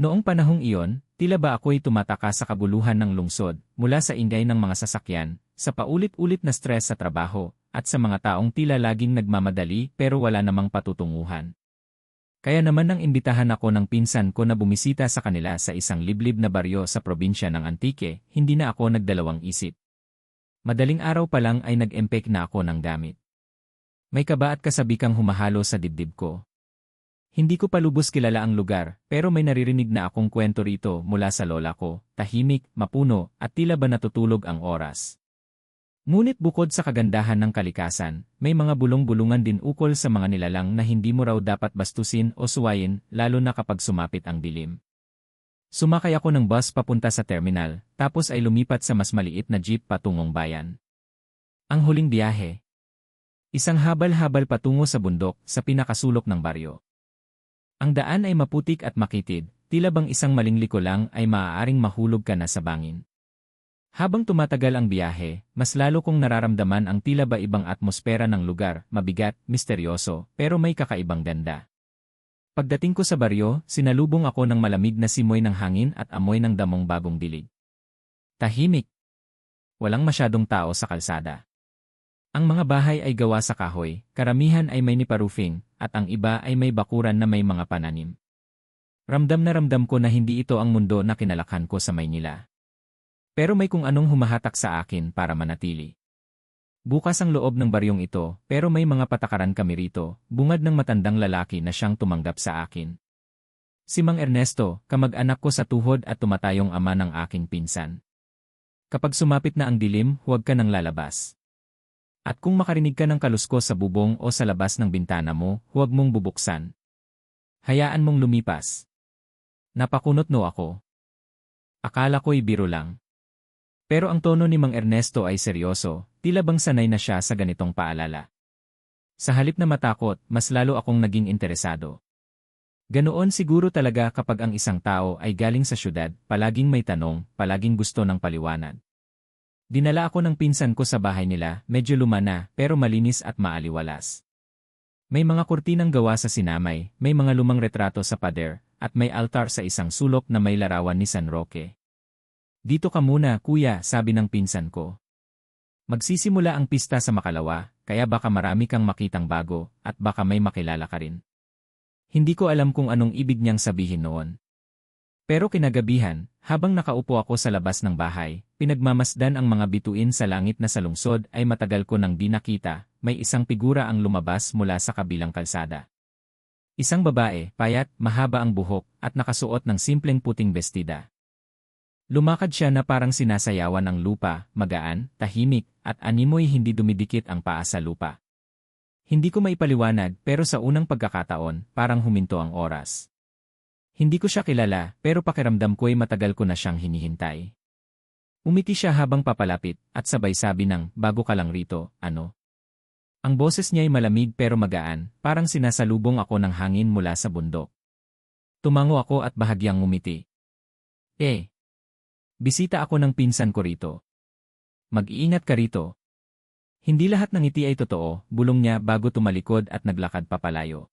Noong panahong iyon, tila ba ako'y tumataka sa kabuluhan ng lungsod, mula sa ingay ng mga sasakyan, sa paulit-ulit na stress sa trabaho, at sa mga taong tila laging nagmamadali pero wala namang patutunguhan. Kaya naman nang imbitahan ako ng pinsan ko na bumisita sa kanila sa isang liblib na baryo sa probinsya ng Antique, hindi na ako nagdalawang isip. Madaling araw pa lang ay nag-empake na ako ng gamit. May kaba at kasabikang humahalo sa dibdib ko. Hindi ko pa lubos kilala ang lugar, pero may naririnig na akong kwento rito mula sa lola ko, tahimik, mapuno, at tila ba natutulog ang oras. Ngunit bukod sa kagandahan ng kalikasan, may mga bulong-bulungan din ukol sa mga nilalang na hindi mo raw dapat bastusin o suwayin, lalo na kapag sumapit ang dilim. Sumakay ako ng bus papunta sa terminal, tapos ay lumipat sa mas maliit na jeep patungong bayan. Ang huling biyahe. Isang habal-habal patungo sa bundok, sa pinakasulok ng baryo. Ang daan ay maputik at makitid, tila bang isang maling liko lang ay maaaring mahulog ka na sa bangin. Habang tumatagal ang biyahe, mas lalo kong nararamdaman ang tila ba ibang atmosfera ng lugar, mabigat, misteryoso, pero may kakaibang ganda. Pagdating ko sa baryo, sinalubong ako ng malamig na simoy ng hangin at amoy ng damong bagong dilig. Tahimik. Walang masyadong tao sa kalsada. Ang mga bahay ay gawa sa kahoy, karamihan ay may nipa-roofing, at ang iba ay may bakuran na may mga pananim. Ramdam na ramdam ko na hindi ito ang mundo na kinalakhan ko sa Maynila. Pero may kung anong humahatak sa akin para manatili. Bukas ang loob ng baryong ito, pero may mga patakaran kami rito, bungad ng matandang lalaki na siyang tumanggap sa akin. Si Mang Ernesto, kamag-anak ko sa tuhod at tumatayong ama ng aking pinsan. Kapag sumapit na ang dilim, huwag ka nang lalabas. At kung makarinig ka ng kaluskos sa bubong o sa labas ng bintana mo, huwag mong bubuksan. Hayaan mong lumipas. Napakunot no ako. Akala ko'y biro lang. Pero ang tono ni Mang Ernesto ay seryoso, tila bang sanay na siya sa ganitong paalala. Sa halip na matakot, mas lalo akong naging interesado. Ganoon siguro talaga kapag ang isang tao ay galing sa syudad, palaging may tanong, palaging gusto ng paliwanag. Dinala ako ng pinsan ko sa bahay nila, medyo luma na, pero malinis at maaliwalas. May mga kurtinang gawa sa sinamay, may mga lumang retrato sa pader, at may altar sa isang sulok na may larawan ni San Roque. Dito ka muna, kuya, sabi ng pinsan ko. Magsisimula ang pista sa Makalawa, kaya baka marami kang makitang bago, at baka may makilala ka rin. Hindi ko alam kung anong ibig niyang sabihin noon. Pero kinagabihan, habang nakaupo ako sa labas ng bahay, pinagmamasdan ang mga bituin sa langit na sa lungsod ay matagal ko nang di nakita, may isang figura ang lumabas mula sa kabilang kalsada. Isang babae, payat, mahaba ang buhok, at nakasuot ng simpleng puting bestida. Lumakad siya na parang sinasayawan ang lupa, magaan, tahimik, at animoy hindi dumidikit ang paa sa lupa. Hindi ko maipaliwanag pero sa unang pagkakataon, parang huminto ang oras. Hindi ko siya kilala pero pakiramdam ko'y matagal ko na siyang hinihintay. Umiti siya habang papalapit at sabay sabi ng, bago ka lang rito, ano? Ang boses niya'y malamig pero magaan, parang sinasalubong ako ng hangin mula sa bundok. Tumango ako at bahagyang ngumiti. Bisita ako ng pinsan ko rito. Mag-iingat ka rito. Hindi lahat ng ngiti ay totoo, bulong niya bago tumalikod at naglakad papalayo.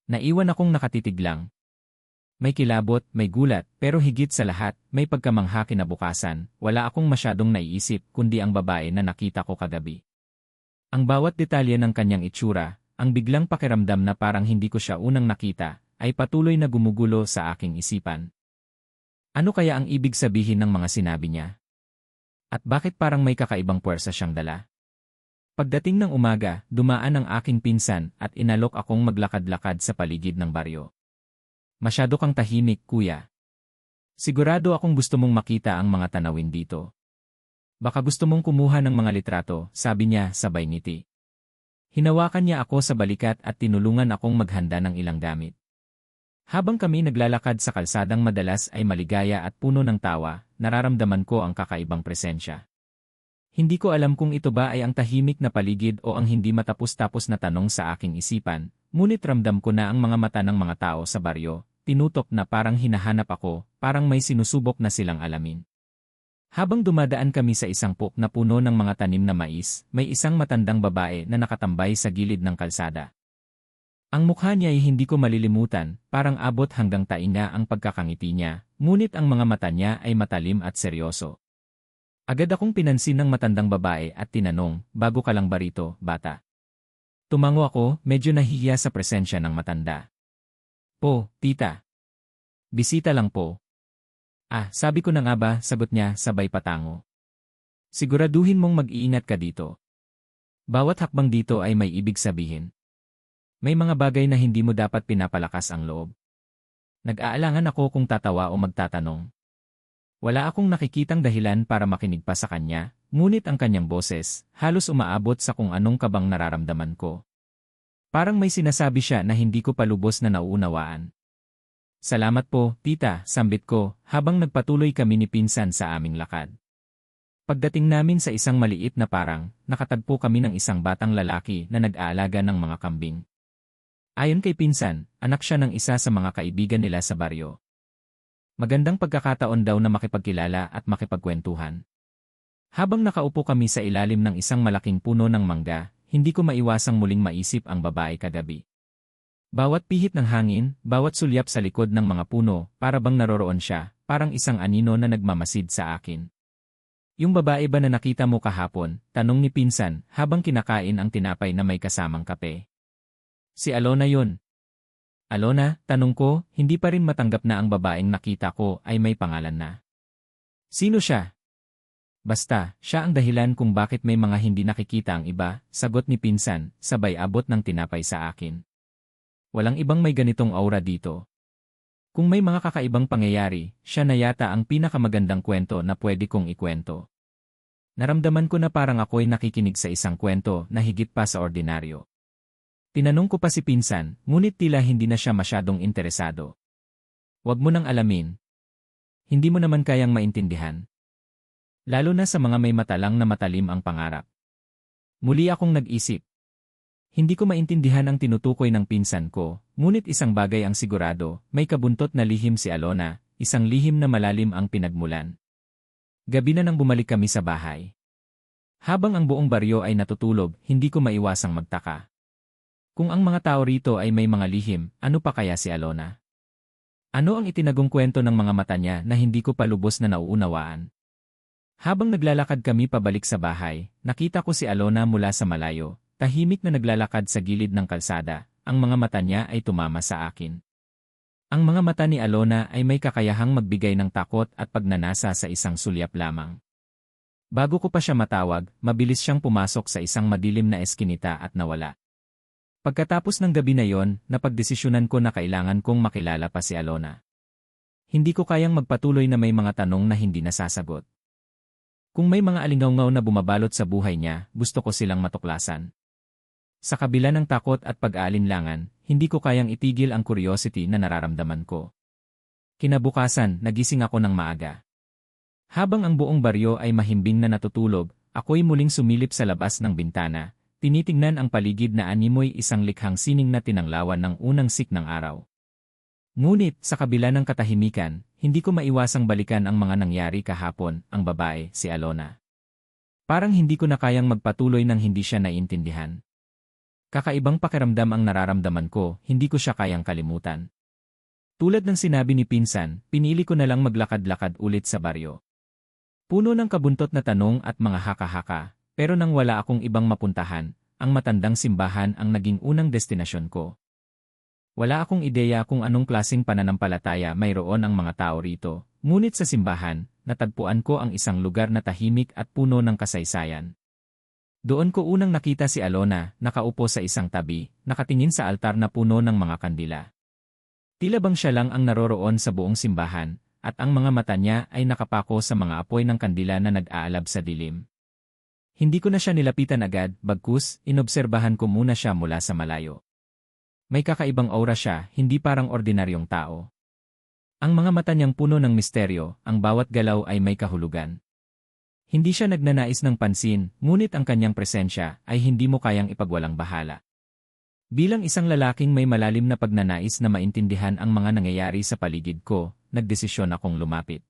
Naiwan akong nakatitig lang. May kilabot, may gulat, pero higit sa lahat, may pagkamangha kinabukasan, wala akong masyadong naiisip kundi ang babae na nakita ko kagabi. Ang bawat detalye ng kanyang itsura, ang biglang pakiramdam na parang hindi ko siya unang nakita, ay patuloy na gumugulo sa aking isipan. Ano kaya ang ibig sabihin ng mga sinabi niya? At bakit parang may kakaibang puwersa siyang dala? Pagdating ng umaga, dumaan ang aking pinsan at inalok akong maglakad-lakad sa paligid ng baryo. Masyado kang tahimik, kuya. Sigurado akong gusto mong makita ang mga tanawin dito. Baka gusto mong kumuha ng mga litrato, sabi niya sabay ngiti. Hinawakan niya ako sa balikat at tinulungan akong maghanda ng ilang gamit. Habang kami naglalakad sa kalsadang madalas ay maligaya at puno ng tawa, nararamdaman ko ang kakaibang presensya. Hindi ko alam kung ito ba ay ang tahimik na paligid o ang hindi matapos-tapos na tanong sa aking isipan, ngunit ramdam ko na ang mga mata ng mga tao sa baryo, tinutok na parang hinahanap ako, parang may sinusubok na silang alamin. Habang dumadaan kami sa isang pok na puno ng mga tanim na mais, may isang matandang babae na nakatambay sa gilid ng kalsada. Ang mukha niya ay hindi ko malilimutan, parang abot hanggang tainga ang pagkakangiti niya, ngunit ang mga mata niya ay matalim at seryoso. Agad akong pinansin ng matandang babae at tinanong, bago ka lang ba rito, bata? Tumango ako, medyo nahihiya sa presensya ng matanda. Po, tita. Bisita lang po. Ah, sabi ko na nga ba, sagot niya, sabay patango. Siguraduhin mong mag-iingat ka dito. Bawat hakbang dito ay may ibig sabihin. May mga bagay na hindi mo dapat pinapalakas ang loob. Nag-aalangan ako kung tatawa o magtatanong. Wala akong nakikitang dahilan para makinig pa sa kanya, ngunit ang kanyang boses, halos umaabot sa kung anong kabang nararamdaman ko. Parang may sinasabi siya na hindi ko palubos na nauunawaan. Salamat po, tita, sambit ko, habang nagpatuloy kami ni pinsan sa aming lakad. Pagdating namin sa isang maliit na parang, nakatagpo kami ng isang batang lalaki na nag-aalaga ng mga kambing. Ayon kay pinsan, anak siya ng isa sa mga kaibigan nila sa baryo. Magandang pagkakataon daw na makipagkilala at makipagkwentuhan. Habang nakaupo kami sa ilalim ng isang malaking puno ng mangga, hindi ko maiwasang muling maisip ang babae kagabi. Bawat pihit ng hangin, bawat sulyap sa likod ng mga puno, para bang naroroon siya, parang isang anino na nagmamasid sa akin. Yung babae ba na nakita mo kahapon? Tanong ni pinsan, habang kinakain ang tinapay na may kasamang kape. Si Alona yun. Alona, tanong ko, hindi pa rin matanggap na ang babaeng nakita ko ay may pangalan na. Sino siya? Basta, siya ang dahilan kung bakit may mga hindi nakikita ang iba, sagot ni pinsan, sabay abot ng tinapay sa akin. Walang ibang may ganitong aura dito. Kung may mga kakaibang pangyayari, siya na yata ang pinakamagandang kwento na pwede kong ikwento. Naramdaman ko na parang ako'y nakikinig sa isang kwento na higit pa sa ordinaryo. Tinanong ko pa si pinsan, ngunit tila hindi na siya masyadong interesado. Huwag mo nang alamin. Hindi mo naman kayang maintindihan. Lalo na sa mga may mata lang na matalim ang pangarap. Muli akong nag-isip. Hindi ko maintindihan ang tinutukoy ng pinsan ko, ngunit isang bagay ang sigurado, may kabuntot na lihim si Alona, isang lihim na malalim ang pinagmulan. Gabi na nang bumalik kami sa bahay. Habang ang buong baryo ay natutulog, hindi ko maiwasang magtaka. Kung ang mga tao rito ay may mga lihim, ano pa kaya si Alona? Ano ang itinagong kwento ng mga mata niya na hindi ko pa lubos na nauunawaan? Habang naglalakad kami pabalik sa bahay, nakita ko si Alona mula sa malayo, tahimik na naglalakad sa gilid ng kalsada, ang mga mata niya ay tumama sa akin. Ang mga mata ni Alona ay may kakayahang magbigay ng takot at pagnanasa sa isang sulyap lamang. Bago ko pa siya matawag, mabilis siyang pumasok sa isang madilim na eskinita at nawala. Pagkatapos ng gabi na yon, napagdesisyonan ko na kailangan kong makilala pa si Alona. Hindi ko kayang magpatuloy na may mga tanong na hindi nasasagot. Kung may mga alingawngaw na bumabalot sa buhay niya, gusto ko silang matuklasan. Sa kabila ng takot at pag-aalinlangan, hindi ko kayang itigil ang curiosity na nararamdaman ko. Kinabukasan, nagising ako ng maaga. Habang ang buong baryo ay mahimbing na natutulog, ako'y muling sumilip sa labas ng bintana. Tinitingnan ang paligid na animoy isang likhang sining na tinanglawan ng unang sik ng araw. Ngunit, sa kabila ng katahimikan, hindi ko maiwasang balikan ang mga nangyari kahapon, ang babae, si Alona. Parang hindi ko na kayang magpatuloy nang hindi siya naiintindihan. Kakaibang pakiramdam ang nararamdaman ko, hindi ko siya kayang kalimutan. Tulad ng sinabi ni pinsan, pinili ko na lang maglakad-lakad ulit sa baryo. Puno ng kabuntot na tanong at mga haka-haka. Pero nang wala akong ibang mapuntahan, ang matandang simbahan ang naging unang destinasyon ko. Wala akong ideya kung anong klaseng pananampalataya mayroon ang mga tao rito, ngunit sa simbahan, natagpuan ko ang isang lugar na tahimik at puno ng kasaysayan. Doon ko unang nakita si Alona, nakaupo sa isang tabi, nakatingin sa altar na puno ng mga kandila. Tila bang siya lang ang naroroon sa buong simbahan, at ang mga mata niya ay nakapako sa mga apoy ng kandila na nag-aalab sa dilim. Hindi ko na siya nilapitan agad, bagkus, inobserbahan ko muna siya mula sa malayo. May kakaibang aura siya, hindi parang ordinaryong tao. Ang mga mata niyang puno ng misteryo, ang bawat galaw ay may kahulugan. Hindi siya nagnanais ng pansin, ngunit ang kanyang presensya ay hindi mo kayang ipagwalang bahala. Bilang isang lalaking may malalim na pagnanais na maintindihan ang mga nangyayari sa paligid ko, nagdesisyon akong lumapit.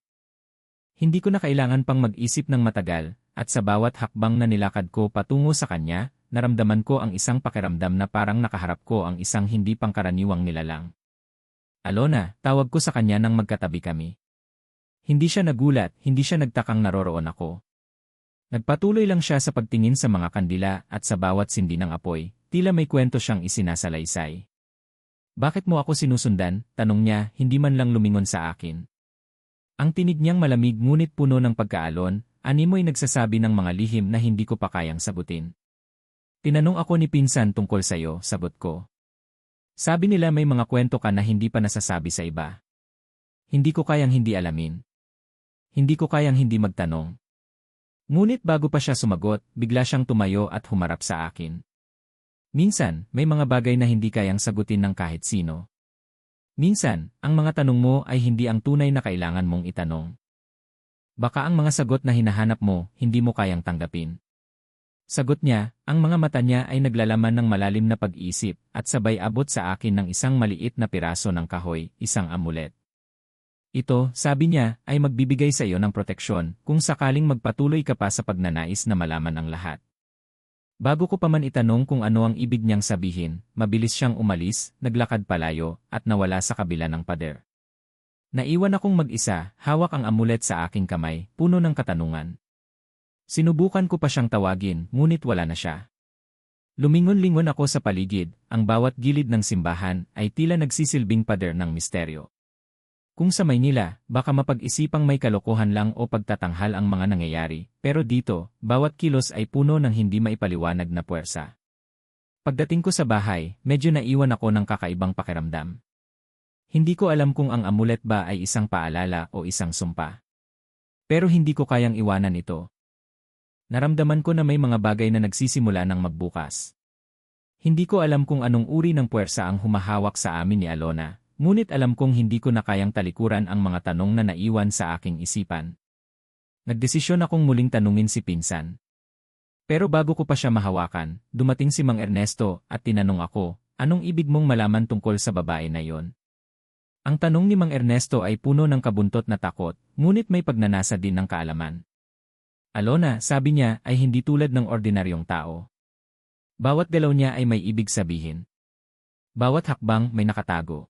Hindi ko na kailangan pang mag-isip ng matagal, at sa bawat hakbang na nilakad ko patungo sa kanya, naramdaman ko ang isang pakiramdam na parang nakaharap ko ang isang hindi pangkaraniwang nilalang. Alona, tawag ko sa kanya nang magkatabi kami. Hindi siya nagulat, hindi siya nagtakang naroroon ako. Nagpatuloy lang siya sa pagtingin sa mga kandila at sa bawat sindi ng apoy, tila may kwento siyang isinasalaysay. Bakit mo ako sinusundan? Tanong niya, hindi man lang lumingon sa akin. Ang tinig niyang malamig ngunit puno ng pagkaalon, animoy nagsasabi ng mga lihim na hindi ko pa kayang sagutin. Tinanong ako ni pinsan tungkol sa'yo, sagot ko. Sabi nila may mga kwento ka na hindi pa nasasabi sa iba. Hindi ko kayang hindi alamin. Hindi ko kayang hindi magtanong. Ngunit bago pa siya sumagot, bigla siyang tumayo at humarap sa akin. Minsan, may mga bagay na hindi kayang sagutin ng kahit sino. Minsan, ang mga tanong mo ay hindi ang tunay na kailangan mong itanong. Baka ang mga sagot na hinahanap mo, hindi mo kayang tanggapin. Sagot niya, ang mga mata niya ay naglalaman ng malalim na pag-iisip at sabay abot sa akin ng isang maliit na piraso ng kahoy, isang amulet. Ito, sabi niya, ay magbibigay sa iyo ng proteksyon kung sakaling magpatuloy ka pa sa pagnanais na malaman ang lahat. Bago ko pa man itanong kung ano ang ibig niyang sabihin, mabilis siyang umalis, naglakad palayo, at nawala sa kabila ng pader. Naiwan akong mag-isa, hawak ang amulet sa aking kamay, puno ng katanungan. Sinubukan ko pa siyang tawagin, ngunit wala na siya. Lumingon-lingon ako sa paligid, ang bawat gilid ng simbahan ay tila nagsisilbing pader ng misteryo. Kung sa Maynila, baka mapag-isipang may kalokohan lang o pagtatanghal ang mga nangyayari, pero dito, bawat kilos ay puno ng hindi maipaliwanag na puwersa. Pagdating ko sa bahay, medyo naiwan ako ng kakaibang pakiramdam. Hindi ko alam kung ang amulet ba ay isang paalala o isang sumpa. Pero hindi ko kayang iwanan ito. Naramdaman ko na may mga bagay na nagsisimula ng magbukas. Hindi ko alam kung anong uri ng puwersa ang humahawak sa amin ni Alona, ngunit alam kong hindi ko na kayang talikuran ang mga tanong na naiwan sa aking isipan. Nagdesisyon akong muling tanungin si pinsan. Pero bago ko pa siya mahawakan, dumating si Mang Ernesto at tinanong ako, anong ibig mong malaman tungkol sa babae na yon? Ang tanong ni Mang Ernesto ay puno ng kabuntot na takot, ngunit may pagnanasa din ng kaalaman. Alona, sabi niya, ay hindi tulad ng ordinaryong tao. Bawat galaw niya ay may ibig sabihin. Bawat hakbang may nakatago.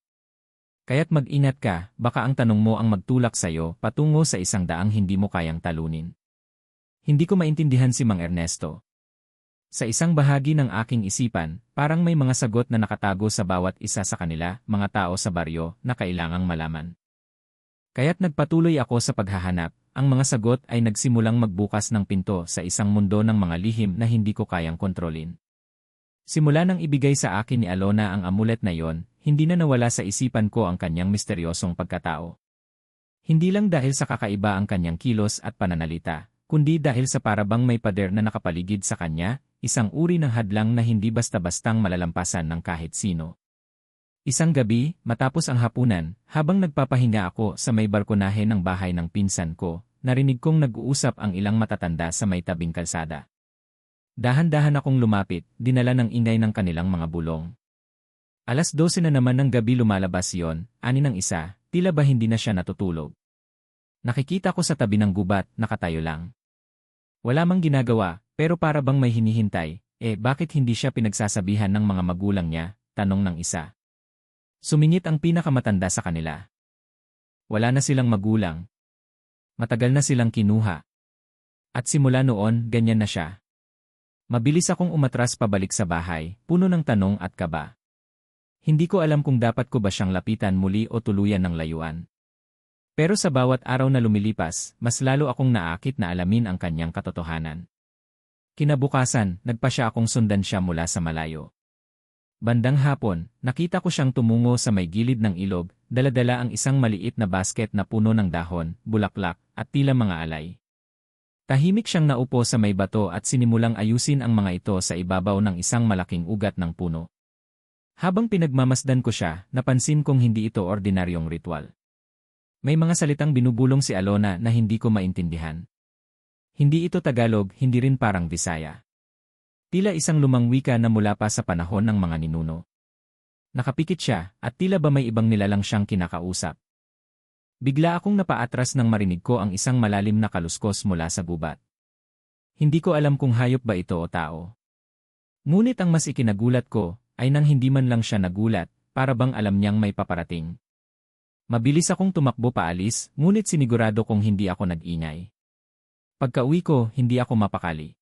Kaya't mag-ingat ka, baka ang tanong mo ang magtulak sa'yo patungo sa isang daang hindi mo kayang talunin. Hindi ko maintindihan si Mang Ernesto. Sa isang bahagi ng aking isipan, parang may mga sagot na nakatago sa bawat isa sa kanila, mga tao sa baryo, na kailangang malaman. Kaya't nagpatuloy ako sa paghahanap. Ang mga sagot ay nagsimulang magbukas ng pinto sa isang mundo ng mga lihim na hindi ko kayang kontrolin. Simula nang ibigay sa akin ni Alona ang amulet na yon, hindi na nawala sa isipan ko ang kanyang misteryosong pagkatao. Hindi lang dahil sa kakaiba ang kanyang kilos at pananalita, kundi dahil sa parabang may pader na nakapaligid sa kanya, isang uri ng hadlang na hindi basta-bastang malalampasan ng kahit sino. Isang gabi, matapos ang hapunan, habang nagpapahinga ako sa may balkonahe ng bahay ng pinsan ko, narinig kong nag-uusap ang ilang matatanda sa may tabing kalsada. Dahan-dahan akong lumapit, dinala ng ingay ng kanilang mga bulong. 12:00 na naman ng gabi lumalabas yon, ani ng isa, tila ba hindi na siya natutulog. Nakikita ko sa tabi ng gubat, nakatayo lang. Wala mang ginagawa, pero para bang may hinihintay, bakit hindi siya pinagsasabihan ng mga magulang niya, tanong ng isa. Sumingit ang pinakamatanda sa kanila. Wala na silang magulang. Matagal na silang kinuha. At simula noon, ganyan na siya. Mabilis akong umatras pabalik sa bahay, puno ng tanong at kaba. Hindi ko alam kung dapat ko ba siyang lapitan muli o tuluyan ng layuan. Pero sa bawat araw na lumilipas, mas lalo akong naakit na alamin ang kanyang katotohanan. Kinabukasan, nagpa siya akong sundan siya mula sa malayo. Bandang hapon, nakita ko siyang tumungo sa may gilid ng ilog, dala-dala ang isang maliit na basket na puno ng dahon, bulaklak, at tila mga alay. Tahimik siyang naupo sa may bato at sinimulang ayusin ang mga ito sa ibabaw ng isang malaking ugat ng puno. Habang pinagmamasdan ko siya, napansin kong hindi ito ordinaryong ritual. May mga salitang binubulong si Alona na hindi ko maintindihan. Hindi ito Tagalog, hindi rin parang Bisaya. Tila isang lumang wika na mula pa sa panahon ng mga ninuno. Nakapikit siya, at tila ba may ibang nilalang siyang kinakausap. Bigla akong napaatras nang marinig ko ang isang malalim na kaluskos mula sa gubat. Hindi ko alam kung hayop ba ito o tao. Ngunit ang mas ikinagulat ko, ay nang hindi man lang siya nagulat, para bang alam niyang may paparating. Mabilis akong tumakbo paalis, ngunit sinigurado kong hindi ako nag-ingay. Pagka-uwi ko, hindi ako mapakali.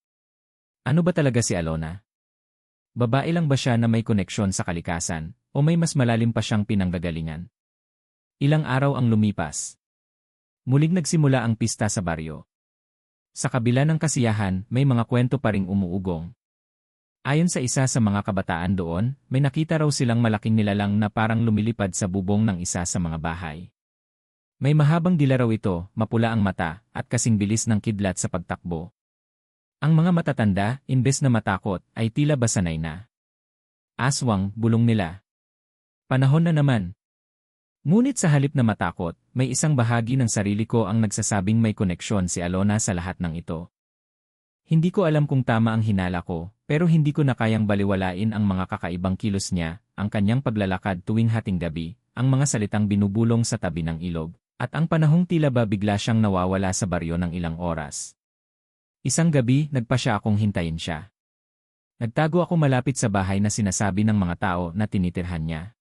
Ano ba talaga si Alona? Babae lang ba siya na may koneksyon sa kalikasan, o may mas malalim pa siyang pinanggagalingan? Ilang araw ang lumipas. Muling nagsimula ang pista sa baryo. Sa kabila ng kasiyahan, may mga kwento pa ring umuugong. Ayon sa isa sa mga kabataan doon, may nakita raw silang malaking nilalang na parang lumilipad sa bubong ng isa sa mga bahay. May mahabang dila raw ito, mapula ang mata, at kasing bilis ng kidlat sa pagtakbo. Ang mga matatanda, imbes na matakot, ay tila ba sanay na. Aswang, bulong nila. Panahon na naman. Ngunit sa halip na matakot, may isang bahagi ng sarili ko ang nagsasabing may koneksyon si Alona sa lahat ng ito. Hindi ko alam kung tama ang hinala ko, pero hindi ko na kayang baliwalain ang mga kakaibang kilos niya, ang kanyang paglalakad tuwing hating gabi, ang mga salitang binubulong sa tabi ng ilog, at ang panahong tila ba bigla siyang nawawala sa baryo ng ilang oras. Isang gabi, nagpa siya akong hintayin siya. Nagtago ako malapit sa bahay na sinasabi ng mga tao na tinitirhan niya.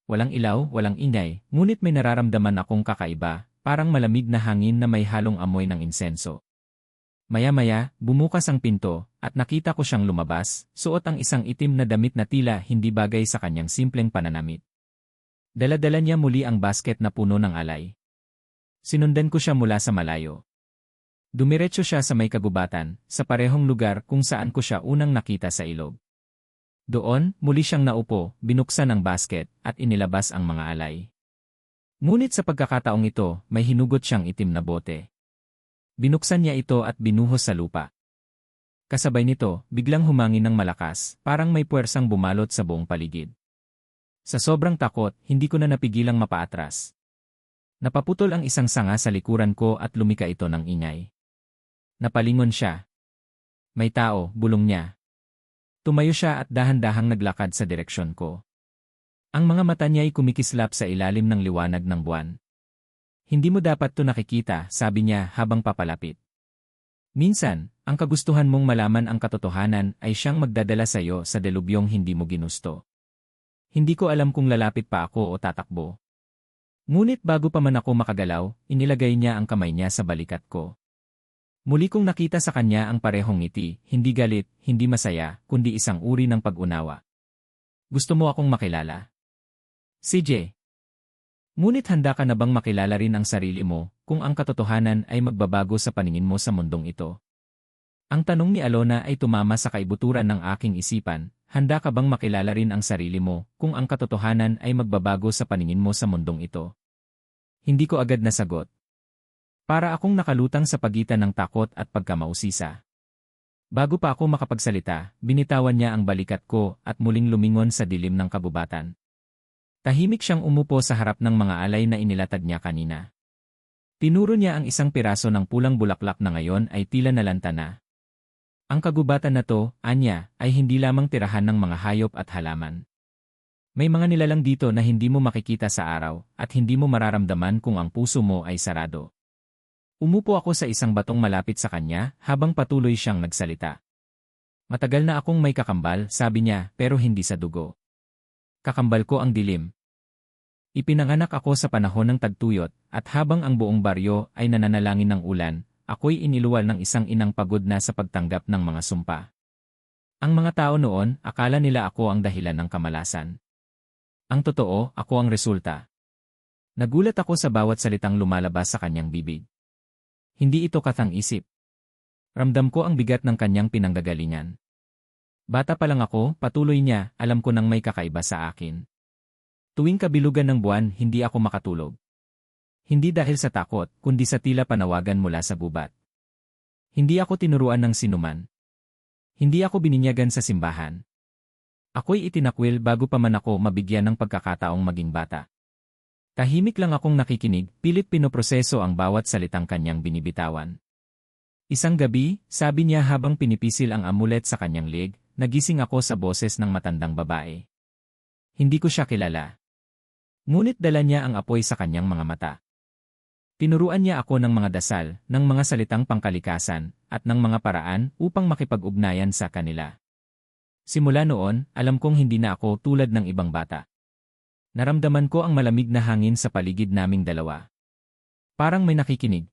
Walang ilaw, walang ingay, ngunit may nararamdaman akong kakaiba, parang malamig na hangin na may halong amoy ng insenso. Maya-maya, bumukas ang pinto, at nakita ko siyang lumabas, suot ang isang itim na damit na tila hindi bagay sa kanyang simpleng pananamit. Dala-dala niya muli ang basket na puno ng alay. Sinundan ko siya mula sa malayo. Dumiretso siya sa may kagubatan, sa parehong lugar kung saan ko siya unang nakita sa ilog. Doon, muli siyang naupo, binuksan ang basket, at inilabas ang mga alay. Ngunit sa pagkakataong ito, may hinugot siyang itim na bote. Binuksan niya ito at binuhos sa lupa. Kasabay nito, biglang humangin ng malakas, parang may puwersang bumalot sa buong paligid. Sa sobrang takot, hindi ko na napigilang mapaatras. Napaputol ang isang sanga sa likuran ko at lumika ito ng ingay. Napalingon siya. May tao, bulong niya. Tumayo siya at dahan-dahang naglakad sa direksyon ko. Ang mga mata niya ay kumikislap sa ilalim ng liwanag ng buwan. Hindi mo dapat to nakikita, sabi niya habang papalapit. Minsan, ang kagustuhan mong malaman ang katotohanan ay siyang magdadala sa iyo sa delubyong hindi mo ginusto. Hindi ko alam kung lalapit pa ako o tatakbo. Ngunit bago pa man ako makagalaw, inilagay niya ang kamay niya sa balikat ko. Muli kong nakita sa kanya ang parehong ngiti, hindi galit, hindi masaya, kundi isang uri ng pag-unawa. Gusto mo akong makilala? CJ. Ngunit handa ka na bang makilala rin ang sarili mo, kung ang katotohanan ay magbabago sa paningin mo sa mundong ito? Ang tanong ni Alona ay tumama sa kaibuturan ng aking isipan, handa ka bang makilala rin ang sarili mo, kung ang katotohanan ay magbabago sa paningin mo sa mundong ito? Hindi ko agad nasagot. Para akong nakalutang sa pagitan ng takot at pagkamausisa. Bago pa ako makapagsalita, binitawan niya ang balikat ko at muling lumingon sa dilim ng kabubatan. Tahimik siyang umupo sa harap ng mga alay na inilatag niya kanina. Tinuro niya ang isang piraso ng pulang bulaklak na ngayon ay tila nalanta na. Ang kagubatan na to, anya, ay hindi lamang tirahan ng mga hayop at halaman. May mga nilalang dito na hindi mo makikita sa araw at hindi mo mararamdaman kung ang puso mo ay sarado. Umupo ako sa isang batong malapit sa kanya habang patuloy siyang nagsalita. Matagal na akong may kakambal, sabi niya, pero hindi sa dugo. Kakambal ko ang dilim. Ipinanganak ako sa panahon ng tagtuyot, at habang ang buong baryo ay nananalangin ng ulan, ako'y iniluwal ng isang inang pagod na sa pagtanggap ng mga sumpa. Ang mga tao noon, akala nila ako ang dahilan ng kamalasan. Ang totoo, ako ang resulta. Nagulat ako sa bawat salitang lumalabas sa kanyang bibig. Hindi ito katang-isip. Ramdam ko ang bigat ng kanyang pinanggagalingan. Bata pa lang ako, patuloy niya, alam ko nang may kakaiba sa akin. Tuwing kabilugan ng buwan, hindi ako makatulog. Hindi dahil sa takot, kundi sa tila panawagan mula sa gubat. Hindi ako tinuruan ng sinuman. Hindi ako bininyagan sa simbahan. Ako'y itinakwil bago pa man ako mabigyan ng pagkakataong maging bata. Tahimik lang akong nakikinig, pilit pinoproseso ang bawat salitang kanyang binibitawan. Isang gabi, sabi niya habang pinipisil ang amulet sa kanyang leg, nagising ako sa boses ng matandang babae. Hindi ko siya kilala. Ngunit dala niya ang apoy sa kanyang mga mata. Tinuruan niya ako ng mga dasal, ng mga salitang pangkalikasan, at ng mga paraan upang makipag-ugnayan sa kanila. Simula noon, alam kong hindi na ako tulad ng ibang bata. Naramdaman ko ang malamig na hangin sa paligid naming dalawa. Parang may nakikinig.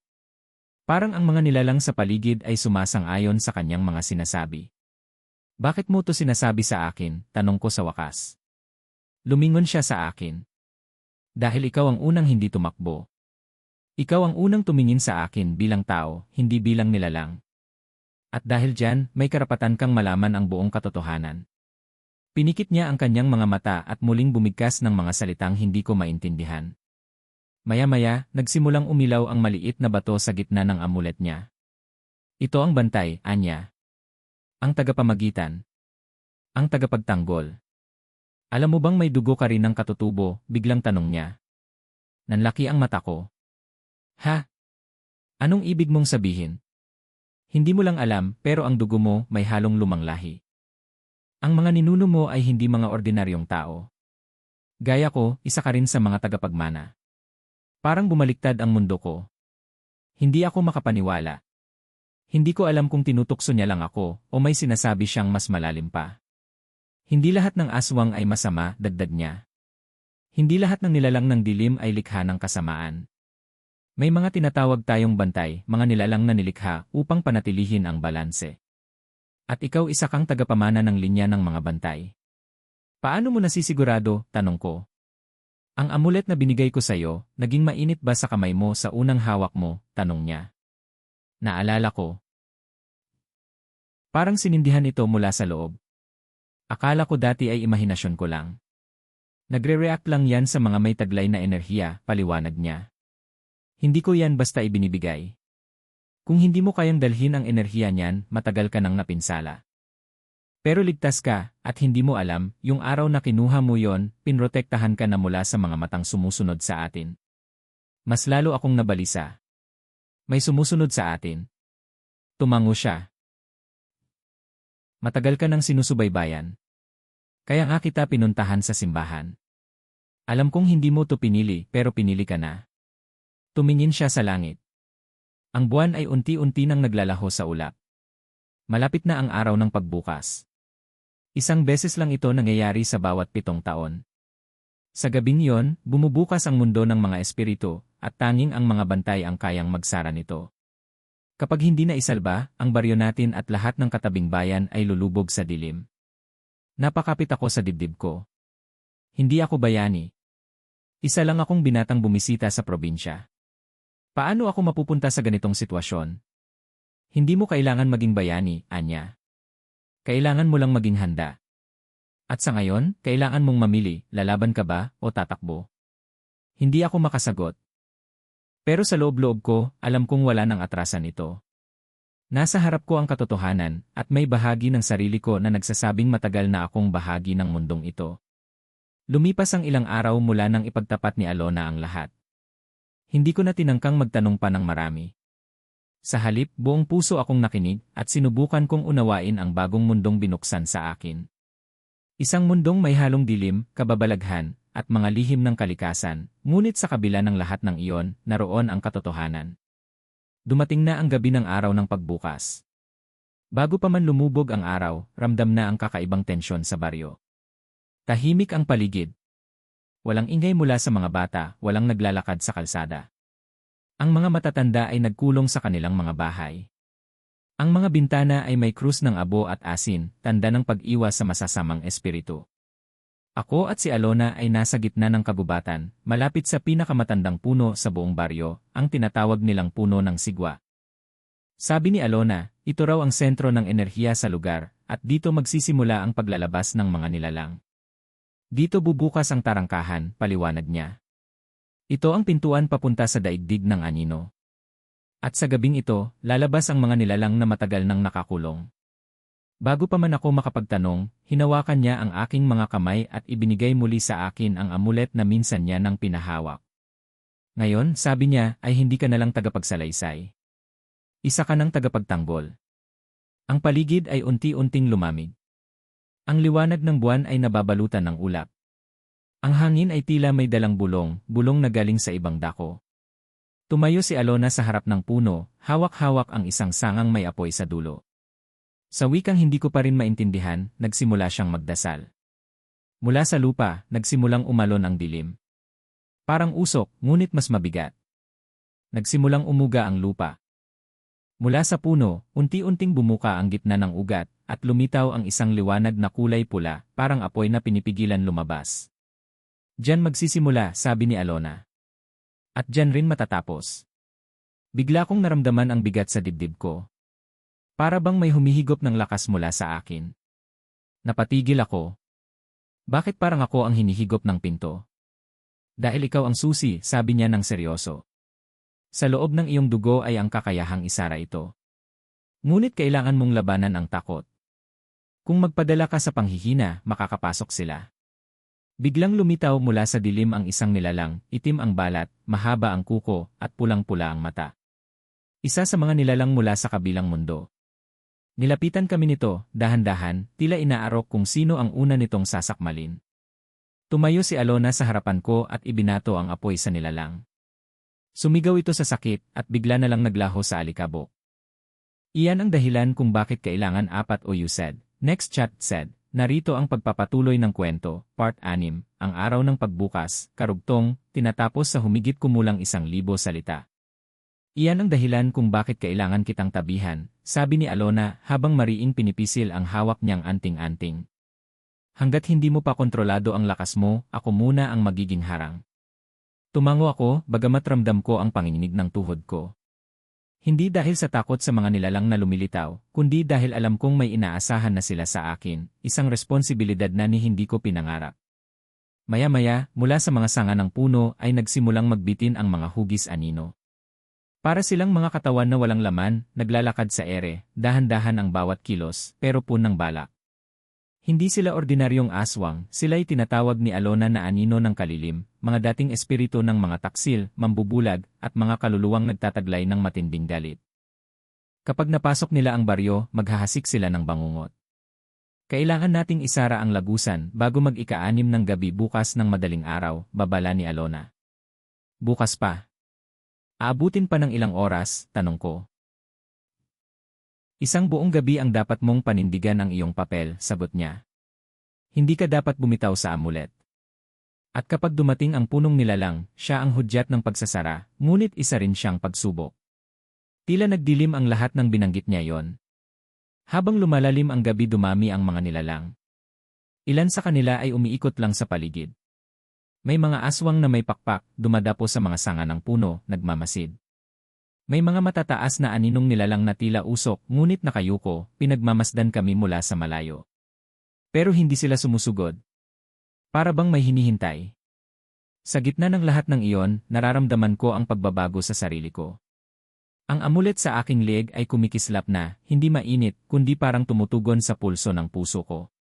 Parang ang mga nilalang sa paligid ay sumasang-ayon sa kanyang mga sinasabi. Bakit mo to sinasabi sa akin? Tanong ko sa wakas. Lumingon siya sa akin. Dahil ikaw ang unang hindi tumakbo. Ikaw ang unang tumingin sa akin bilang tao, hindi bilang nilalang. At dahil dyan, may karapatan kang malaman ang buong katotohanan. Pinikit niya ang kanyang mga mata at muling bumigkas ng mga salitang hindi ko maintindihan. Maya-maya, nagsimulang umilaw ang maliit na bato sa gitna ng amulet niya. Ito ang bantay, anya. Ang tagapamagitan. Ang tagapagtanggol. Alam mo bang may dugo ka rin ng katutubo? Biglang tanong niya. Nanlaki ang mata ko. Ha? Anong ibig mong sabihin? Hindi mo lang alam, pero ang dugo mo may halong lumang lahi. Ang mga ninuno mo ay hindi mga ordinaryong tao. Gaya ko, isa ka rin sa mga tagapagmana. Parang bumaliktad ang mundo ko. Hindi ako makapaniwala. Hindi ko alam kung tinutokso niya lang ako o may sinasabi siyang mas malalim pa. Hindi lahat ng aswang ay masama, dagdag niya. Hindi lahat ng nilalang ng dilim ay likha ng kasamaan. May mga tinatawag tayong bantay, mga nilalang na nilikha upang panatilihin ang balanse. At ikaw isa kang tagapamana ng linya ng mga bantay. Paano mo nasisigurado? Tanong ko. Ang amulet na binigay ko sa'yo, naging mainit ba sa kamay mo sa unang hawak mo? Tanong niya. Naalala ko. Parang sinindihan ito mula sa loob. Akala ko dati ay imahinasyon ko lang. Nagre-react lang yan sa mga may taglay na enerhiya, paliwanag niya. Hindi ko yan basta ibinibigay. Kung hindi mo kayang dalhin ang enerhiya niyan, matagal ka nang napinsala. Pero ligtas ka, at hindi mo alam, yung araw na kinuha mo yon, pinrotektahan ka na mula sa mga matang sumusunod sa atin. Mas lalo akong nabalisa. May sumusunod sa atin. Tumango siya. Matagal ka nang sinusubaybayan. Kaya nga kita pinuntahan sa simbahan. Alam kong hindi mo to pinili, pero pinili ka na. Tumingin siya sa langit. Ang buwan ay unti-unti nang naglalaho sa ulap. Malapit na ang araw ng pagbukas. Isang beses lang ito nangyayari sa bawat 7 taon. Sa gabing yon, bumubukas ang mundo ng mga espiritu, at tanging ang mga bantay ang kayang magsara nito. Kapag hindi na isalba, ang baryo natin at lahat ng katabing bayan ay lulubog sa dilim. Napakapit ako sa dibdib ko. Hindi ako bayani. Isa lang akong binatang bumisita sa probinsya. Paano ako mapupunta sa ganitong sitwasyon? Hindi mo kailangan maging bayani, Anya. Kailangan mo lang maging handa. At sa ngayon, kailangan mong mamili, lalaban ka ba o tatakbo? Hindi ako makasagot. Pero sa loob-loob ko, alam kong wala nang atrasan ito. Nasa harap ko ang katotohanan, at may bahagi ng sarili ko na nagsasabing matagal na akong bahagi ng mundong ito. Lumipas ang ilang araw mula nang ipagtapat ni Alona ang lahat. Hindi ko na tinangkang magtanong pa ng marami. Sa halip, buong puso akong nakinig at sinubukan kong unawain ang bagong mundong binuksan sa akin. Isang mundong may halong dilim, kababalaghan, at mga lihim ng kalikasan, ngunit sa kabila ng lahat ng iyon, naroon ang katotohanan. Dumating na ang gabi ng araw ng pagbukas. Bago pa man lumubog ang araw, ramdam na ang kakaibang tensyon sa baryo. Tahimik ang paligid. Walang ingay mula sa mga bata, walang naglalakad sa kalsada. Ang mga matatanda ay nagkulong sa kanilang mga bahay. Ang mga bintana ay may krus ng abo at asin, tanda ng pag-iwas sa masasamang espiritu. Ako at si Alona ay nasa gitna ng kagubatan, malapit sa pinakamatandang puno sa buong baryo, ang tinatawag nilang puno ng sigwa. Sabi ni Alona, ito raw ang sentro ng enerhiya sa lugar, at dito magsisimula ang paglalabas ng mga nilalang. Dito bubukas ang tarangkahan, paliwanag niya. Ito ang pintuan papunta sa daigdig ng anino. At sa gabing ito, lalabas ang mga nilalang na matagal nang nakakulong. Bago pa man ako makapagtanong, hinawakan niya ang aking mga kamay at ibinigay muli sa akin ang amulet na minsan niya nang pinahawak. Ngayon, sabi niya, ay hindi ka na lang tagapagsalaysay. Isa ka ng tagapagtanggol. Ang paligid ay unti-unting lumamig. Ang liwanag ng buwan ay nababalutan ng ulap. Ang hangin ay tila may dalang bulong na galing sa ibang dako. Tumayo si Alona sa harap ng puno, hawak-hawak ang isang sangang may apoy sa dulo. Sa wikang hindi ko pa rin maintindihan, nagsimula siyang magdasal. Mula sa lupa, nagsimulang umalon ang dilim. Parang usok, ngunit mas mabigat. Nagsimulang umuga ang lupa. Mula sa puno, unti-unting bumuka ang gitna ng ugat, at lumitaw ang isang liwanag na kulay pula, parang apoy na pinipigilan lumabas. Diyan magsisimula, sabi ni Alona. At diyan rin matatapos. Bigla kong naramdaman ang bigat sa dibdib ko. Para bang may humihigop ng lakas mula sa akin. Napatigil ako. Bakit parang ako ang hinihigop ng pinto? Dahil ikaw ang susi, sabi niya ng seryoso. Sa loob ng iyong dugo ay ang kakayahang isara ito. Ngunit kailangan mong labanan ang takot. Kung magpadala ka sa panghihina, makakapasok sila. Biglang lumitaw mula sa dilim ang isang nilalang, itim ang balat, mahaba ang kuko, at pulang-pula ang mata. Isa sa mga nilalang mula sa kabilang mundo. Nilapitan kami nito, dahan-dahan, tila inaarok kung sino ang una nitong sasakmalin. Tumayo si Alona sa harapan ko at ibinato ang apoy sa nilalang. Sumigaw ito sa sakit at bigla na lang naglaho sa alikabok. Iyan ang dahilan kung bakit kailangan apat o you said. Next chat said, narito ang pagpapatuloy ng kwento, part 6, ang araw ng pagbukas, karugtong, tinatapos sa humigit kumulang 1,000 salita. Iyan ang dahilan kung bakit kailangan kitang tabihan, sabi ni Alona habang mariing pinipisil ang hawak niyang anting-anting. Hanggat hindi mo pa kontrolado ang lakas mo, ako muna ang magiging harang. Tumango ako, bagamat ramdam ko ang panginginig ng tuhod ko. Hindi dahil sa takot sa mga nilalang na lumilitaw, kundi dahil alam kong may inaasahan na sila sa akin, isang responsibilidad na ni hindi ko pinangarap. Maya-maya, mula sa mga sanga ng puno ay nagsimulang magbitin ang mga hugis anino. Para silang mga katawan na walang laman, naglalakad sa ere, dahan-dahan ang bawat kilos, pero punang balak. Hindi sila ordinaryong aswang, sila'y tinatawag ni Alona na anino ng kalilim, mga dating espiritu ng mga taksil, mambubulag, at mga kaluluwang nagtataglay ng matinding galit. Kapag napasok nila ang baryo, maghahasik sila ng bangungot. Kailangan nating isara ang lagusan bago mag-ika-6 ng gabi bukas ng madaling araw, babala ni Alona. Bukas pa. Aabutin pa ng ilang oras, tanong ko. Isang buong gabi ang dapat mong panindigan ang iyong papel, sagot niya. Hindi ka dapat bumitaw sa amulet. At kapag dumating ang punong nilalang, siya ang hudyat ng pagsasara, ngunit isa rin siyang pagsubok. Tila nagdilim ang lahat ng binanggit niya yon. Habang lumalalim ang gabi dumami ang mga nilalang. Ilan sa kanila ay umiikot lang sa paligid. May mga aswang na may pakpak, dumadapo sa mga sanga ng puno, nagmamasid. May mga matataas na aninong nilalang na tila usok, ngunit nakayuko, pinagmamasdan kami mula sa malayo. Pero hindi sila sumusugod. Para bang may hinihintay. Sa gitna ng lahat ng iyon, nararamdaman ko ang pagbabago sa sarili ko. Ang amulet sa aking leg ay kumikislap na, hindi mainit, kundi parang tumutugon sa pulso ng puso ko.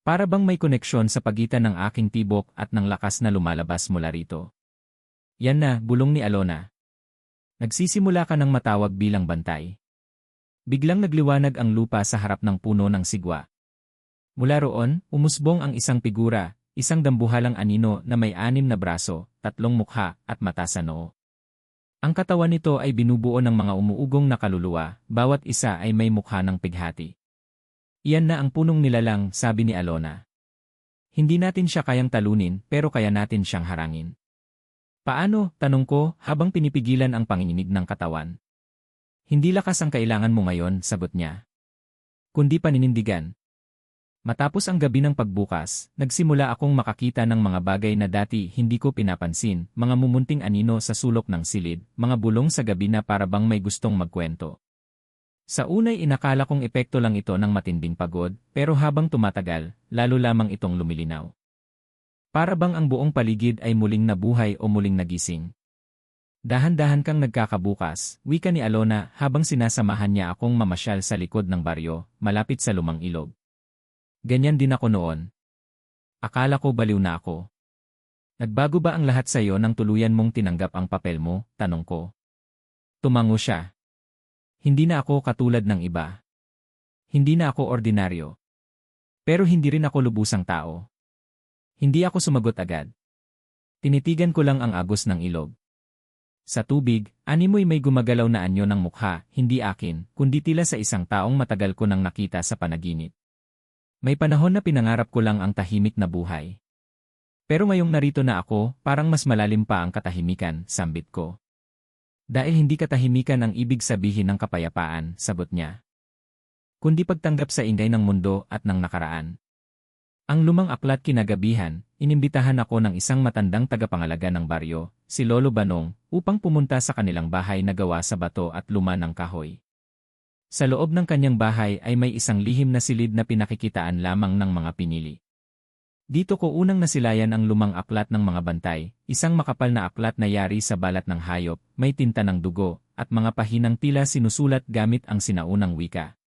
Para bang may koneksyon sa pagitan ng aking tibok at ng lakas na lumalabas mula rito. Yan na, bulong ni Alona. Nagsisimula ka ng matawag bilang bantay. Biglang nagliwanag ang lupa sa harap ng puno ng sigwa. Mula roon, umusbong ang isang figura, isang dambuhalang anino na may 6 na braso, 3 mukha, at mata sa noo. Ang katawan nito ay binubuo ng mga umuugong na kaluluwa, bawat isa ay may mukha ng pighati. Iyan na ang punong nilalang, sabi ni Alona. Hindi natin siya kayang talunin, pero kaya natin siyang harangin. Paano, tanong ko, habang pinipigilan ang panginginig ng katawan. Hindi lakas ang kailangan mo ngayon, sagot niya. Kundi paninindigan. Matapos ang gabi ng pagbukas, nagsimula akong makakita ng mga bagay na dati hindi ko pinapansin, mga mumunting anino sa sulok ng silid, mga bulong sa gabi na para bang may gustong magkwento. Sa unay inakala kong epekto lang ito ng matinding pagod, pero habang tumatagal, lalo lamang itong lumilinaw. Para bang ang buong paligid ay muling nabuhay o muling nagising. Dahan-dahan kang nagkakabukas, wika ni Alona habang sinasamahan niya akong mamasyal sa likod ng baryo, malapit sa lumang ilog. Ganyan din ako noon. Akala ko baliw na ako. Nagbago ba ang lahat sa iyo nang tuluyan mong tinanggap ang papel mo, tanong ko. Tumango siya. Hindi na ako katulad ng iba. Hindi na ako ordinaryo. Pero hindi rin ako lubusang tao. Hindi ako sumagot agad. Tinitigan ko lang ang agos ng ilog. Sa tubig, animoy may gumagalaw na anyo ng mukha, hindi akin, kundi tila sa isang taong matagal ko nang nakita sa panaginip. May panahon na pinangarap ko lang ang tahimik na buhay. Pero ngayong narito na ako, parang mas malalim pa ang katahimikan, sambit ko. Dahil hindi katahimikan ang ibig sabihin ng kapayapaan, sagot niya. Kundi pagtanggap sa ingay ng mundo at ng nakaraan. Ang lumang aklat kinagabihan, inimbitahan ako ng isang matandang tagapangalaga ng baryo, si Lolo Banong, upang pumunta sa kanilang bahay na gawa sa bato at luma ng kahoy. Sa loob ng kanyang bahay ay may isang lihim na silid na pinakikitaan lamang ng mga pinili. Dito ko unang nasilayan ang lumang aklat ng mga bantay, isang makapal na aklat na yari sa balat ng hayop, may tinta ng dugo, at mga pahinang tila sinusulat gamit ang sinaunang wika.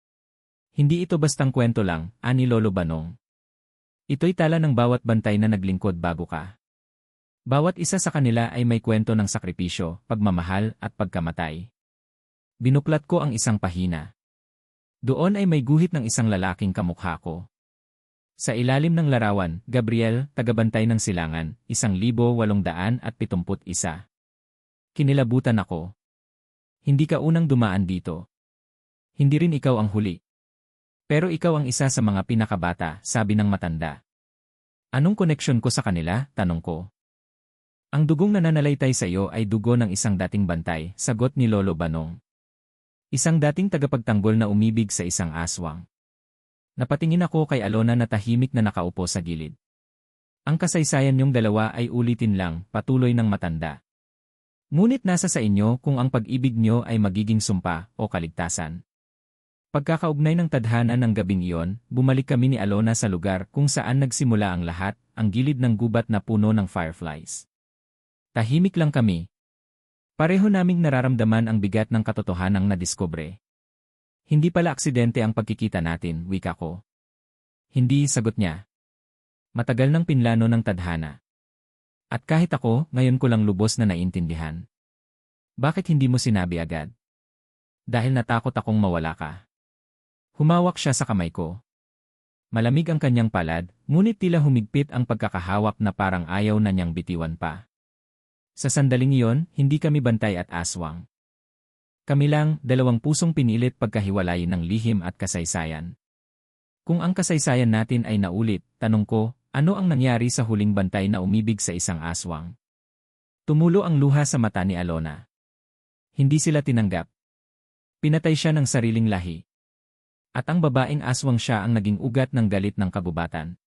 Hindi ito bastang kwento lang, ani Lolo Banong. Ito'y tala ng bawat bantay na naglingkod bago ka. Bawat isa sa kanila ay may kwento ng sakripisyo, pagmamahal at pagkamatay. Binuklat ko ang isang pahina. Doon ay may guhit ng isang lalaking kamukha ko. Sa ilalim ng larawan, Gabriel, tagabantay ng silangan, 1,871. Kinilabutan ako. Hindi ka unang dumaan dito. Hindi rin ikaw ang huli. Pero ikaw ang isa sa mga pinakabata, sabi ng matanda. Anong koneksyon ko sa kanila? Tanong ko. Ang dugong nananalaytay sa iyo ay dugo ng isang dating bantay, sagot ni Lolo Banong. Isang dating tagapagtanggol na umibig sa isang aswang. Napatingin ako kay Alona na tahimik na nakaupo sa gilid. Ang kasaysayan niyong dalawa ay ulitin lang, patuloy ng matanda. Ngunit nasa sa inyo kung ang pag-ibig niyo ay magiging sumpa o kaligtasan. Pagkakaugnay ng tadhana ng gabing iyon, bumalik kami ni Alona sa lugar kung saan nagsimula ang lahat, ang gilid ng gubat na puno ng fireflies. Tahimik lang kami. Pareho naming nararamdaman ang bigat ng katotohanang nadiskubre. Hindi pala aksidente ang pagkikita natin, wika ko. Hindi, sagot niya. Matagal nang pinlano ng tadhana. At kahit ako, ngayon ko lang lubos na naintindihan. Bakit hindi mo sinabi agad? Dahil natakot akong mawala ka. Humawak siya sa kamay ko. Malamig ang kanyang palad, ngunit tila humigpit ang pagkakahawak na parang ayaw na niyang bitiwan pa. Sa sandaling iyon, hindi kami bantay at aswang. Kami lang, dalawang pusong pinilit pagkahiwalayin ng lihim at kasaysayan. Kung ang kasaysayan natin ay naulit, tanong ko, ano ang nangyari sa huling bantay na umibig sa isang aswang? Tumulo ang luha sa mata ni Alona. Hindi sila tinanggap. Pinatay siya ng sariling lahi. At ang babaeng aswang siya ang naging ugat ng galit ng kagubatan.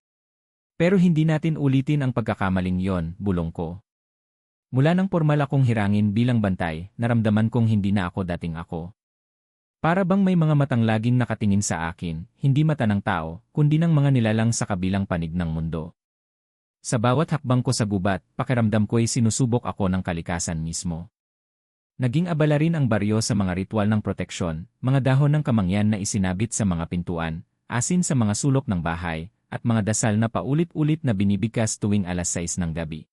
Pero hindi natin ulitin ang pagkakamaling yon, bulong ko. Mula nang formal akong hirangin bilang bantay, naramdaman kong hindi na ako dating ako. Para bang may mga matang laging nakatingin sa akin, hindi mata ng tao, kundi ng mga nilalang sa kabilang panig ng mundo. Sa bawat hakbang ko sa gubat, pakiramdam ko'y sinusubok ako ng kalikasan mismo. Naging abala rin ang baryo sa mga ritual ng proteksyon, mga dahon ng kamangyan na isinabit sa mga pintuan, asin sa mga sulok ng bahay, at mga dasal na paulit-ulit na binibigkas tuwing alas 6 ng gabi.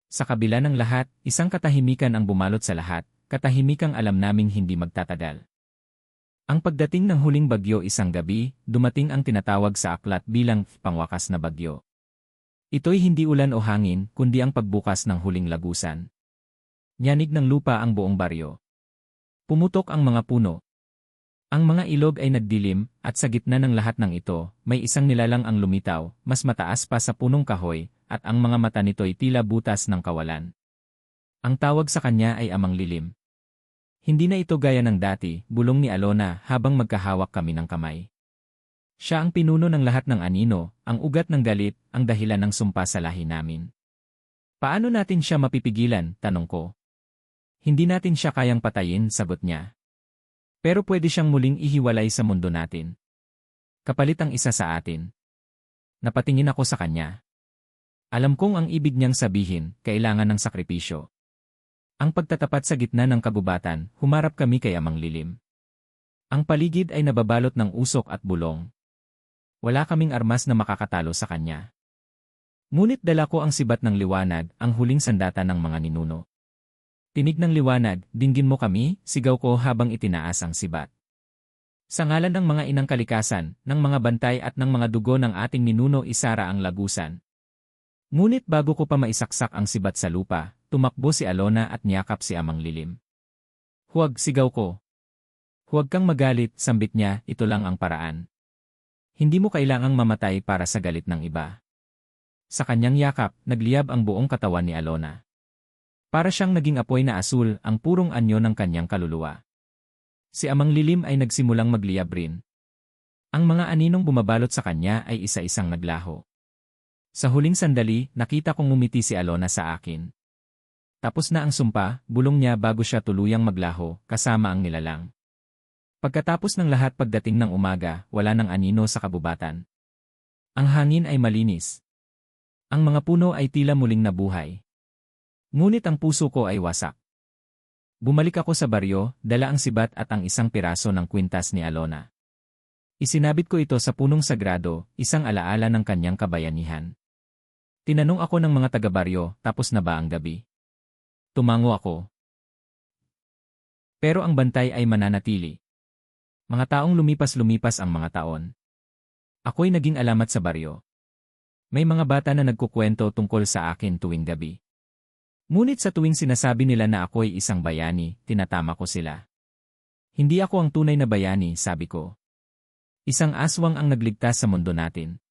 Sa kabila ng lahat, isang katahimikan ang bumalot sa lahat, katahimikang alam naming hindi magtatagal. Ang pagdating ng huling bagyo isang gabi, dumating ang tinatawag sa aklat bilang pangwakas na bagyo. Ito'y hindi ulan o hangin, kundi ang pagbukas ng huling lagusan. Nyanig ng lupa ang buong baryo. Pumutok ang mga puno. Ang mga ilog ay nagdilim, at sa gitna ng lahat ng ito, may isang nilalang ang lumitaw, mas mataas pa sa punong kahoy, at ang mga mata nito'y tila butas ng kawalan. Ang tawag sa kanya ay Amang Lilim. Hindi na ito gaya ng dati, bulong ni Alona habang magkahawak kami ng kamay. Siya ang pinuno ng lahat ng anino, ang ugat ng galit, ang dahilan ng sumpa sa lahi namin. Paano natin siya mapipigilan, tanong ko. Hindi natin siya kayang patayin, sagot niya. Pero pwede siyang muling ihiwalay sa mundo natin. Kapalit ang isa sa atin. Napatingin ako sa kanya. Alam kong ang ibig niyang sabihin, kailangan ng sakripisyo. Ang pagtatapat sa gitna ng kagubatan, humarap kami kay Amang Lilim. Ang paligid ay nababalot ng usok at bulong. Wala kaming armas na makakatalo sa kanya. Ngunit dala ko ang sibat ng liwanag, ang huling sandata ng mga ninuno. Tinig ng liwanag, dinggin mo kami, sigaw ko habang itinaas ang sibat. Sa ngalan ng mga inang kalikasan, ng mga bantay at ng mga dugo ng ating ninuno isara ang lagusan. Ngunit bago ko pa maisaksak ang sibat sa lupa, tumakbo si Alona at niyakap si Amang Lilim. "Huwag," sigaw ko. "Huwag kang magalit," sambit niya, "ito lang ang paraan. Hindi mo kailangang mamatay para sa galit ng iba." Sa kanyang yakap, nagliyab ang buong katawan ni Alona. Para siyang naging apoy na asul, ang purong anyo ng kanyang kaluluwa. Si Amang Lilim ay nagsimulang magliyab rin. Ang mga aninong bumabalot sa kanya ay isa-isang naglaho. Sa huling sandali, nakita kong ngumiti si Alona sa akin. Tapos na ang sumpa, bulong niya bago siya tuluyang maglaho, kasama ang nilalang. Pagkatapos ng lahat pagdating ng umaga, wala nang anino sa kabubatan. Ang hangin ay malinis. Ang mga puno ay tila muling nabuhay. Ngunit ang puso ko ay wasak. Bumalik ako sa baryo, dala ang sibat at ang isang piraso ng kwintas ni Alona. Isinabit ko ito sa punong sagrado, isang alaala ng kanyang kabayanihan. Tinanong ako ng mga taga-baryo, tapos na ba ang gabi? Tumango ako. Pero ang bantay ay mananatili. Mga taong lumipas-lumipas ang mga taon. Ako'y naging alamat sa baryo. May mga bata na nagkukwento tungkol sa akin tuwing gabi. Ngunit sa tuwing sinasabi nila na ako'y isang bayani, tinatama ko sila. Hindi ako ang tunay na bayani, sabi ko. Isang aswang ang nagligtas sa mundo natin.